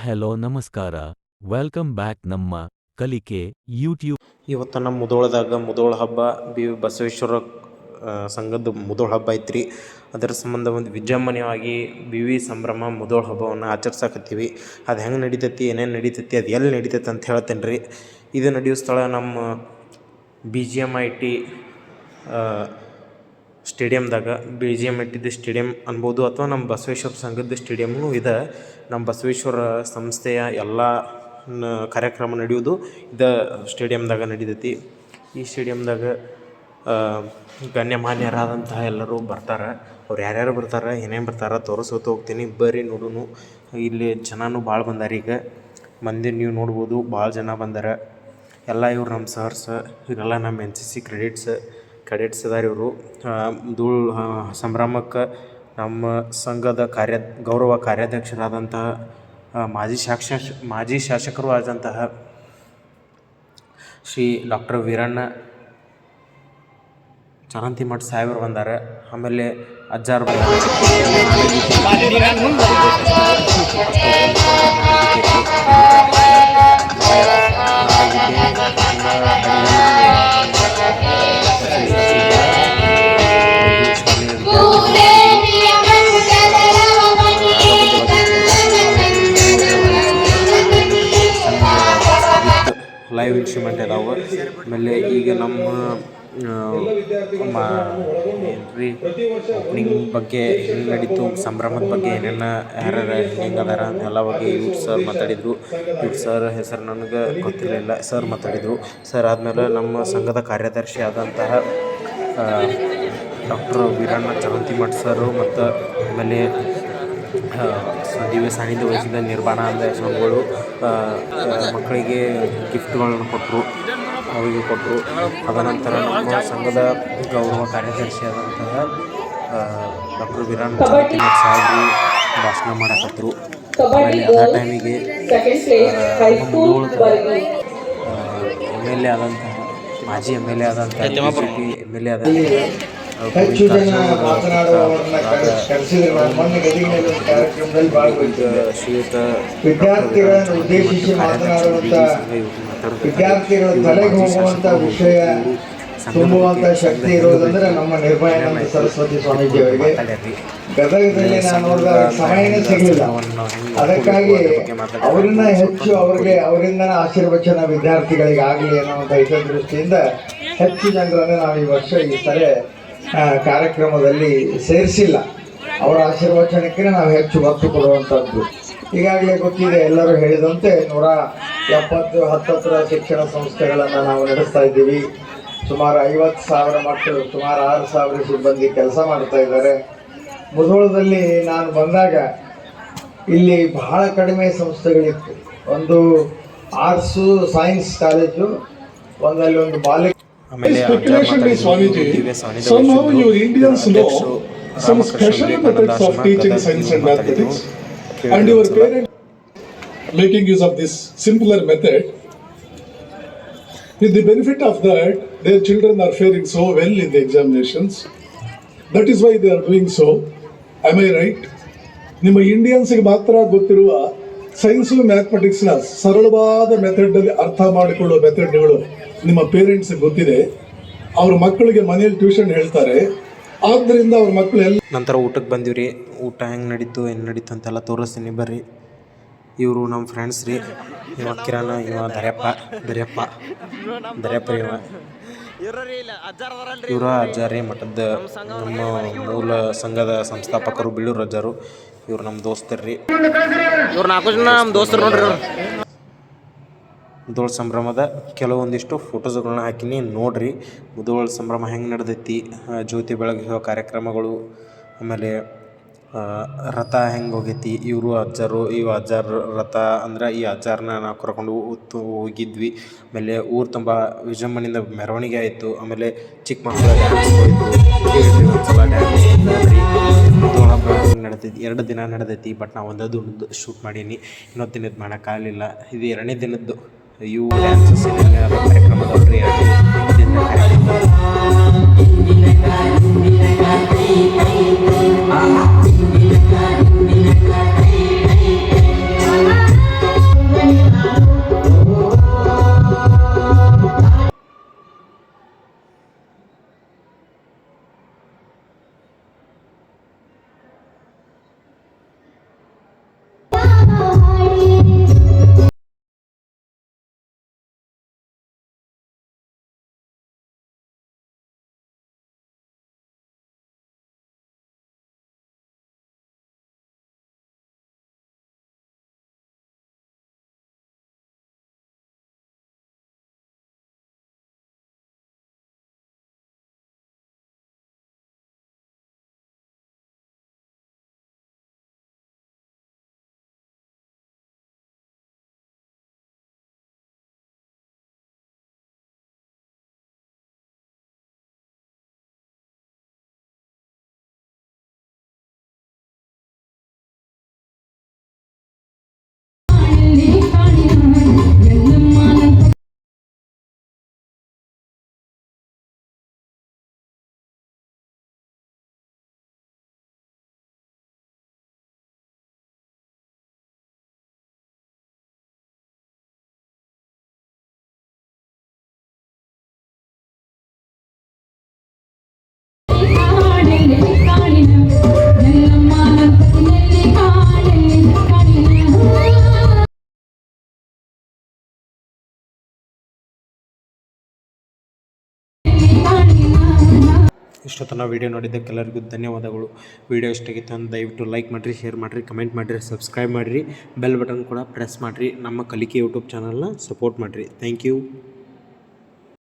Hello ನಮಸ್ಕಾರ welcome back ನಮ್ಮ ಕಲಿಕೆ ಯೂಟ್ಯೂಬ್. ಇವತ್ತು ನಮ್ಮ ಮುಧೋಳದಾಗ ಮುಧೋಳ ಹಬ್ಬ ಬಸವೇಶ್ವರ ಸಂಘದ ಮುಧೋಳ ಹಬ್ಬ ಐತ್ರಿ. ಅದರ ಸಂಬಂಧ ಒಂದು ವಿಜೃಂಭಣೆಯಾಗಿ ಸಂಭ್ರಮ ಮುಧೋಳ ಹಬ್ಬವನ್ನು ಆಚರಿಸಾಕತ್ತೀವಿ. ಅದು ಹೆಂಗೆ ನಡೀತೈತಿ, ಏನೇನು ನಡೀತೈತಿ, ಅದು ಎಲ್ಲಿ ನಡೀತೈತಿ ಅಂತ ಹೇಳ್ತೇನೆ ರೀ. ಇದು ನಡೆಯೋ ಸ್ಥಳ ನಮ್ಮ BGMIT ಸ್ಟೇಡಿಯಮ್ದಾಗ. BGMIT ಸ್ಟೇಡಿಯಂ ಅನ್ಬೋದು, ಅಥವಾ ನಮ್ಮ ಬಸವೇಶ್ವರ ಸಂಘದ ಸ್ಟೇಡಿಯಮ್ಮು ಇದೆ. ನಮ್ಮ ಬಸವೇಶ್ವರ ಸಂಸ್ಥೆಯ ಎಲ್ಲ ಕಾರ್ಯಕ್ರಮ ನಡೆಯೋದು ಇದು ಸ್ಟೇಡಿಯಮ್ದಾಗ ನಡೀತೈತಿ. ಈ ಸ್ಟೇಡಿಯಮ್ದಾಗ ಗಣ್ಯಮಾನ್ಯರಾದಂತಹ ಎಲ್ಲರೂ ಬರ್ತಾರೆ. ಅವ್ರು ಯಾರ್ಯಾರು ಬರ್ತಾರೆ, ಏನೇನು ಬರ್ತಾರೆ ತೋರಿಸ್ಕೊತ ಹೋಗ್ತೀನಿ, ಬರ್ರಿ ನೋಡೋನು. ಇಲ್ಲಿ ಜನನೂ ಭಾಳ ಬಂದಾರ. ಈಗ ಮಂದಿ ನೀವು ನೋಡ್ಬೋದು, ಭಾಳ ಜನ ಬಂದಾರ. ಎಲ್ಲ ಇವ್ರು ನಮ್ಮ ಸರ್ಸ್, ಇವರೆಲ್ಲ ನಮ್ಮ NCC ಕೆಡೆಟ್ಸ್ ಅದಾರ. ಇವರು ಧೂಳು ಸಂಭ್ರಮಕ್ಕೆ ನಮ್ಮ ಸಂಘದ ಗೌರವ ಕಾರ್ಯಾಧ್ಯಕ್ಷರಾದಂತಹ ಮಾಜಿ ಶಾಸಕರು ಆದಂತಹ ಶ್ರೀ ಡಾಕ್ಟರ್ ವೀರಣ್ಣ ಚರಂತಿಮಠ ಸಾಹೇಬರು ಬಂದಾರ. ಆಮೇಲೆ ಅಜ್ಜಾರು ಲೈವ್ ಇನ್ಸ್ಟ್ರೂಮೆಂಟ್ ಇದಾವೆ. ಆಮೇಲೆ ಈಗ ನಮ್ಮ ಓಪನಿಂಗ್ ಬಗ್ಗೆ ಹೆಂಗೆ ನಡೀತು, ಸಂಭ್ರಮದ ಬಗ್ಗೆ ಏನೇನು ಯಾರ್ಯಾರು ಹೆಂಗೆ ಅದಾರ ಎಲ್ಲ ಬಗ್ಗೆ ಇವ್ರು ಸರ್ ಮಾತಾಡಿದರು. ಇವ್ರು ಸರ್ ಹೆಸರು ನನಗೆ ಗೊತ್ತಿರಲಿಲ್ಲ, ಸರ್ ಮಾತಾಡಿದರು. ಸರ್ ಆದಮೇಲೆ ನಮ್ಮ ಸಂಘದ ಕಾರ್ಯದರ್ಶಿ ಆದಂತಹ ಡಾಕ್ಟರ್ ವೀರಣ್ಣ ಚರಂತಿಮಠ ಸರು, ಮತ್ತು ಆಮೇಲೆ ದಿವ್ಯ ಸಾನ್ನಿಧ್ಯ ವಹಿಸಿದ ನಿರ್ವಾಣಾನಂದ ಸ್ವಾಮಿಗಳು ಮಕ್ಕಳಿಗೆ ಗಿಫ್ಟ್ಗಳನ್ನು ಕೊಟ್ಟರು, ಅವರಿಗೆ ಕೊಟ್ಟರು. ಅದನಂತರ ನಮ್ಮ ಸಂಘದ ಗೌರವ ಕಾರ್ಯದರ್ಶಿಯಾದಂತಹ ಡಾಕ್ಟರ್ ವೀರಣ್ಣ ಚರಂತಿಮಠ ಸಾಹೇಬರು ಭಾಷಣ ಮಾಡಕತ್ತರು. ಆಮೇಲೆ ಅದೇ ಟೈಮಿಗೆ MLA ಆದಂತಹ ಮಾಜಿ MLA ಆದಂತಹ BJP MLA ಆದಂತಹ ಹೆಚ್ಚು ಜನ ಮಾತನಾಡುವವರನ್ನ ಕರೆಸಿದ್ರು. ಮೊನ್ನೆ ಗದಗಿನಲ್ಲಿ ಒಂದು ಕಾರ್ಯಕ್ರಮದಲ್ಲಿ ಭಾಗವಹಿಸಿದ್ದೆ. ವಿದ್ಯಾರ್ಥಿಗಳನ್ನು ಉದ್ದೇಶಿಸಿ ಮಾತನಾಡುವಂಥ, ವಿದ್ಯಾರ್ಥಿಗಳ ತಲೆಗೆ ಹೋಗುವಂಥ ವಿಷಯ ತುಂಬುವಂಥ ಶಕ್ತಿ ಇರೋದಂದ್ರೆ ನಮ್ಮ ನಿರ್ಭಯಾನಂದ ಸರಸ್ವತಿ ಸ್ವಾಮೀಜಿಯವರಿಗೆ. ಗದಗದಲ್ಲಿ ನಾನು ನೋಡಿದಾಗ ಸಮಯನೇ ಸಿಗಲಿಲ್ಲ. ಅದಕ್ಕಾಗಿ ಅವರನ್ನ ಹೆಚ್ಚು ಅವರಿಂದನೇ ಆಶೀರ್ವಚನ ವಿದ್ಯಾರ್ಥಿಗಳಿಗೆ ಆಗಲಿ ಅನ್ನುವಂಥ ಹಿತದೃಷ್ಟಿಯಿಂದ ಹೆಚ್ಚು ಜನರನ್ನು ನಾವು ಈ ಸಲ ಕಾರ್ಯಕ್ರಮದಲ್ಲಿ ಸೇರಿಸಿಲ್ಲ. ಅವರ ಆಶೀರ್ವಚನಕ್ಕೆ ನಾವು ಹೆಚ್ಚು ಒತ್ತು ಕೊಡುವಂಥದ್ದು. ಈಗಾಗಲೇ ಗೊತ್ತಿದೆ, ಎಲ್ಲರೂ ಹೇಳಿದಂತೆ 170 ಹತ್ತತ್ರ ಶಿಕ್ಷಣ ಸಂಸ್ಥೆಗಳನ್ನು ನಾವು ನಡೆಸ್ತಾ ಇದ್ದೀವಿ. ಸುಮಾರು 50,000 ಮಕ್ಕಳು, ಸುಮಾರು 6,000 ಸಿಬ್ಬಂದಿ ಕೆಲಸ ಮಾಡ್ತಾ ಇದ್ದಾರೆ. ಮುಧೋಳದಲ್ಲಿ ನಾನು ಬಂದಾಗ ಇಲ್ಲಿ ಬಹಳ ಕಡಿಮೆ ಸಂಸ್ಥೆಗಳಿತ್ತು. ಒಂದು ಆರ್ಟ್ಸು ಸೈನ್ಸ್ ಕಾಲೇಜು, ಒಂದಲ್ಲಿ ಒಂದು ಬಾಲ್ಯ. Speculation by Swamiji. Somehow you Indians know some special methods of teaching science and mathematics, and your parents making use of this simpler method. With the benefit of that, their children are faring so well in the examinations. That is why they are doing so. Am I right? ನಿಮ್ಮ ಇಂಡಿಯನ್ಸ್ಗೆ ಮಾತ್ರ ಗೊತ್ತಿರುವ science ಮ್ಯಾಥಮೆಟಿಕ್ಸ್ನ ಸರಳವಾದ ಮೆಥಡಲ್ಲಿ ಅರ್ಥ ಮಾಡಿಕೊಳ್ಳುವ ಮೆಥಡ್ಗಳು ನಿಮ್ಮ ಪೇರೆಂಟ್ಸ್ಗೆ ಗೊತ್ತಿದೆ. ಅವ್ರ ಮಕ್ಕಳಿಗೆ ಮನೆಯಲ್ಲಿ ಟ್ಯೂಷನ್ ಹೇಳ್ತಾರೆ. ಆದ್ದರಿಂದ ಅವ್ರ ಮಕ್ಕಳು ಎಲ್ಲ. ನಂತರ ಊಟಕ್ಕೆ ಬಂದಿವ್ರಿ. ಊಟ ಹೆಂಗೆ ನಡೀತು, ಏನು ನಡೀತು ಅಂತೆಲ್ಲ ತೋರಿಸ್ತೀನಿ ಬರ್ರಿ. ಇವರು ನಮ್ಮ ಫ್ರೆಂಡ್ಸ್ ರೀ. ಇವ ಕಿರಣ, ಇವ ದರ್ಯಪ್ಪ ಇವ ಅಜ್ಜಾರಿ ಮಠದ ನಮ್ಮ ಮೂಲ ಸಂಘದ ಸಂಸ್ಥಾಪಕರು ಬೀಳೂರು ಅಜ್ಜಾರು. ಇವ್ರು ನಮ್ಮ ದೋಸ್ತರ್ರಿ. ಇವ್ರು 4 ಜನ ನಮ್ಮ ದೋಸ್ತರು ನೋಡ್ರಿ. ಮುಧೋಳ ಸಂಭ್ರಮದ ಕೆಲವೊಂದಿಷ್ಟು ಫೋಟೋಸ್ಗಳನ್ನ ಹಾಕಿನಿ, ನೋಡ್ರಿ. ಮುಧೋಳ ಸಂಭ್ರಮ ಹೆಂಗೆ ನಡೆದೈತಿ, ಜ್ಯೋತಿ ಬೆಳಗಿಸುವ ಕಾರ್ಯಕ್ರಮಗಳು, ಆಮೇಲೆ ರಥ ಹೆಂಗೆ ಹೋಗೈತಿ. ಇವರು ಅಜ್ಜಾರು, ಅಜ್ಜಾರ ರಥ ಅಂದ್ರೆ ಈ ಅಜ್ಜಾರನ್ನ ನಾವು ಕರ್ಕೊಂಡು ಹೋಗಿದ್ವಿ. ಆಮೇಲೆ ಊರು ತುಂಬ ವಿಜೃಂಭಣೆಯಿಂದ ಮೆರವಣಿಗೆ ಆಯಿತು. ಆಮೇಲೆ ಚಿಕ್ಕ ಮಕ್ಕಳು ಡ್ಯಾನ್ಸ್ ಹೋಯಿತು. ಒಂದ್ಸಲ ಡ್ಯಾನ್ಸ್ ನೋಡ್ರಿ. ಮುಧೋಳ ಹಬ್ಬ ನಡೆದೈತಿ, 2 ದಿನ ನಡೆದೈತಿ. ಬಟ್ ನಾವು ಒಂದೊಂದು ಶೂಟ್ ಮಾಡೀನಿ. ಇನ್ನೊಂದು ದಿನದ್ದು ಮಾಡೋಕ್ಕಾಗಲಿಲ್ಲ. ಇದು 2ನೇ ದಿನದ್ದು ಇವು ಡ್ಯಾನ್ಸಸ್ ಕಾರ್ಯಕ್ರಮದವ್ರಿ. 2 ದಿನ ಕಾರ್ಯಕ್ರಮ. ಇಷ್ಟೊತ್ತನ ವೀಡಿಯೋ ನೋಡಿದ್ದಕ್ಕೆಲ್ಲರಿಗೂ ಧನ್ಯವಾದಗಳು. ವೀಡಿಯೋ ಇಷ್ಟಾಗಿತ್ತು ಅಂತ ದಯವಿಟ್ಟು ಲೈಕ್ ಮಾಡಿರಿ, ಶೇರ್ ಮಾಡಿರಿ, ಕಮೆಂಟ್ ಮಾಡಿರಿ, ಸಬ್ಸ್ಕ್ರೈಬ್ ಮಾಡಿರಿ, ಬೆಲ್ ಬಟನ್ ಕೂಡ ಪ್ರೆಸ್ ಮಾಡಿರಿ. ನಮ್ಮ ಕಲಿಕೆ ಯೂಟ್ಯೂಬ್ ಚಾನಲ್ನ ಸಪೋರ್ಟ್ ಮಾಡಿರಿ. Thank you.